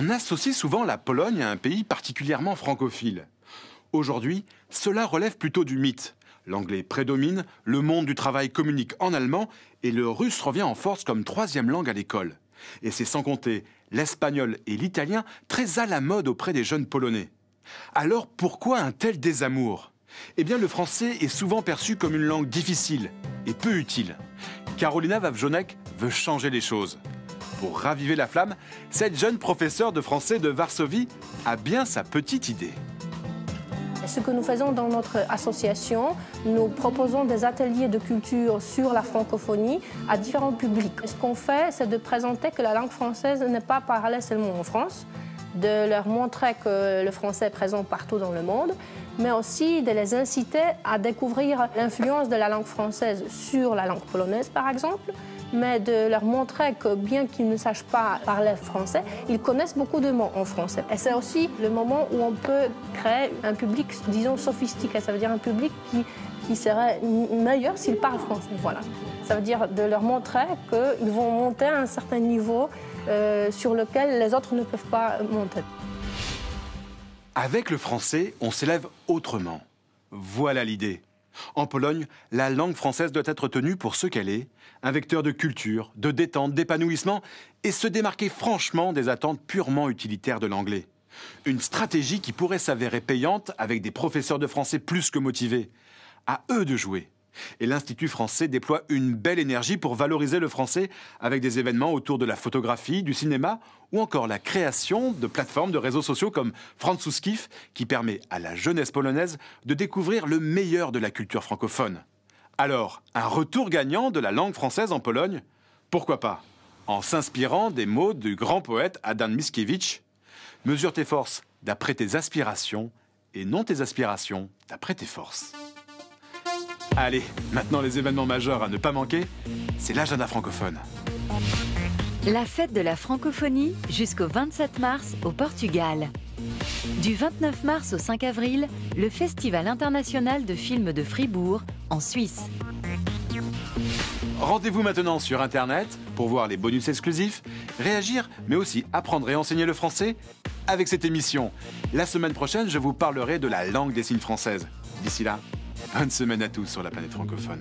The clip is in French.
On associe souvent la Pologne à un pays particulièrement francophile. Aujourd'hui, cela relève plutôt du mythe. L'anglais prédomine, le monde du travail communique en allemand et le russe revient en force comme troisième langue à l'école. Et c'est sans compter l'espagnol et l'italien très à la mode auprès des jeunes polonais. Alors pourquoi un tel désamour ? Eh bien le français est souvent perçu comme une langue difficile et peu utile. Karolina Wawrzonek veut changer les choses. Pour raviver la flamme, cette jeune professeure de français de Varsovie a bien sa petite idée. Ce que nous faisons dans notre association, nous proposons des ateliers de culture sur la francophonie à différents publics. Ce qu'on fait, c'est de présenter que la langue française n'est pas parlée seulement en France, de leur montrer que le français est présent partout dans le monde, mais aussi de les inciter à découvrir l'influence de la langue française sur la langue polonaise, par exemple, mais de leur montrer que bien qu'ils ne sachent pas parler français, ils connaissent beaucoup de mots en français. Et c'est aussi le moment où on peut créer un public, disons, sophistiqué. Ça veut dire un public qui serait meilleur s'il parle français. Voilà. Ça veut dire de leur montrer qu'ils vont monter à un certain niveau sur lequel les autres ne peuvent pas monter. Avec le français, on s'élève autrement. Voilà l'idée. En Pologne, la langue française doit être tenue pour ce qu'elle est, un vecteur de culture, de détente, d'épanouissement, et se démarquer franchement des attentes purement utilitaires de l'anglais. Une stratégie qui pourrait s'avérer payante avec des professeurs de français plus que motivés. À eux de jouer. Et l'Institut français déploie une belle énergie pour valoriser le français avec des événements autour de la photographie, du cinéma ou encore la création de plateformes de réseaux sociaux comme Francuskif qui permet à la jeunesse polonaise de découvrir le meilleur de la culture francophone. Alors, un retour gagnant de la langue française en Pologne ? Pourquoi pas ? En s'inspirant des mots du grand poète Adam Mickiewicz, « Mesure tes forces d'après tes aspirations et non tes aspirations d'après tes forces ». Allez, maintenant les événements majeurs à ne pas manquer, c'est l'agenda francophone. La fête de la francophonie jusqu'au 27 mars au Portugal. Du 29 mars au 5 avril, le Festival international de films de Fribourg, en Suisse. Rendez-vous maintenant sur Internet pour voir les bonus exclusifs, réagir, mais aussi apprendre et enseigner le français avec cette émission. La semaine prochaine, je vous parlerai de la langue des signes française. D'ici là, bonne semaine à tous sur la planète francophone.